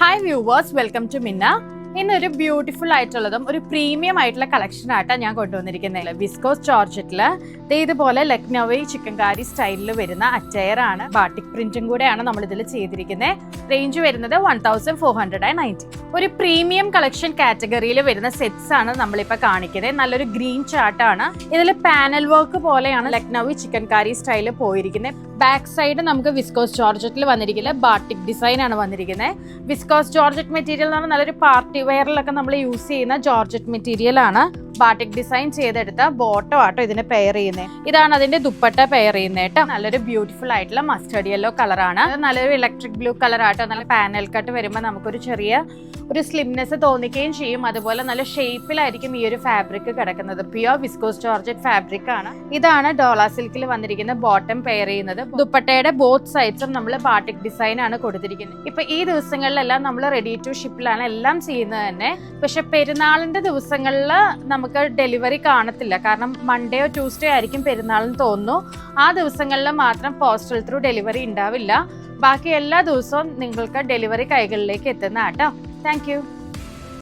Hi viewers, welcome to മിന്ന. ഇന്നൊരു beautiful ആയിട്ടുള്ളതും ഒരു പ്രീമിയം ആയിട്ടുള്ള കളക്ഷൻ ആയിട്ടാണ് ഞാൻ കൊണ്ടുവന്നിരിക്കുന്നത്. വിസ്കോസ് ജോർജറ്റില് ഇതുപോലെ ലക്നൌവി ചിക്കൻകാരി സ്റ്റൈലിൽ വരുന്ന അറ്റയർ ആണ്. ബാട്ടിക് പ്രിന്റും കൂടെയാണ് നമ്മൾ ഇതിൽ ചെയ്തിരിക്കുന്നത്. റേഞ്ച് വരുന്നത് 1490. ഒരു പ്രീമിയം കളക്ഷൻ കാറ്റഗറിയിൽ വരുന്ന സെറ്റ്സ് ആണ് നമ്മളിപ്പോൾ കാണിക്കുന്നത്. നല്ലൊരു ഗ്രീൻ ചാർട്ടാണ്. ഇതിൽ പാനൽ വർക്ക് പോലെയാണ് ലക്നൌവി ചിക്കൻകാരി സ്റ്റൈലിൽ പോയിരിക്കുന്നത്. ബാക്ക് സൈഡ് നമുക്ക് വിസ്കോസ് ജോർജറ്റിൽ വന്നിരിക്കുന്നത് ബാട്ടിക് ഡിസൈൻ ആണ് വന്നിരിക്കുന്നത്. വിസ്കോസ് ജോർജറ്റ് മെറ്റീരിയൽ എന്ന് പറഞ്ഞാൽ നല്ലൊരു പാർട്ടി വെയറിലൊക്കെ നമ്മൾ യൂസ് ചെയ്യുന്ന ജോർജറ്റ് മെറ്റീരിയൽ ആണ്. ബാട്ടിക് ഡിസൈൻ ചെയ്തെടുത്ത ബോട്ടം ആട്ടോ ഇതിന് പെയർ ചെയ്യുന്നത്. ഇതാണ് അതിന്റെ ദുപ്പട്ട പെയർ ചെയ്യുന്നത് കേട്ടോ. നല്ലൊരു ബ്യൂട്ടിഫുൾ ആയിട്ടുള്ള മസ്റ്റേർഡ് യെല്ലോ കളറാണ്. നല്ലൊരു ഇലക്ട്രിക് ബ്ലൂ കളർ ആട്ടോ. നല്ല പാനൽ കട്ട് വരുമ്പോൾ നമുക്കൊരു ചെറിയ ഒരു സ്ലിംനെസ് തോന്നിക്കുകയും ചെയ്യും. അതുപോലെ നല്ല ഷേപ്പിലായിരിക്കും ഈ ഒരു ഫാബ്രിക് കിടക്കുന്നത്. പ്യുവർ വിസ്കോസ് ജോർജറ്റ് ഫാബ്രിക് ആണ്. ഇതാണ് ഡോള സിൽക്കിൽ വന്നിരിക്കുന്ന ബോട്ടം പെയർ ചെയ്യുന്നത്. ദുപ്പട്ടയുടെ ബോത്ത് സൈഡ്സും നമ്മൾ ബാട്ടിക് ഡിസൈൻ ആണ് കൊടുത്തിരിക്കുന്നത്. ഇപ്പൊ ഈ ദിവസങ്ങളിലെല്ലാം നമ്മൾ റെഡി ടു ഷിപ്പിലാണ് എല്ലാം ചെയ്യുന്നത് തന്നെ. പക്ഷെ പെരുന്നാളിന്റെ ദിവസങ്ങളിൽ നമുക്ക് ഡെലിവറി കാണത്തില്ല. കാരണം മൺഡേയോ ട്യൂസ്ഡേ ആയിരിക്കും പെരുന്നാളെന്ന് തോന്നുന്നു. ആ ദിവസങ്ങളിൽ മാത്രം പോസ്റ്റൽ ത്രൂ ഡെലിവറി ഉണ്ടാവില്ല. ബാക്കി എല്ലാ ദിവസവും നിങ്ങൾക്ക് ഡെലിവറി കൈകളിലേക്ക് എത്തുന്ന കേട്ടോ. Thank you.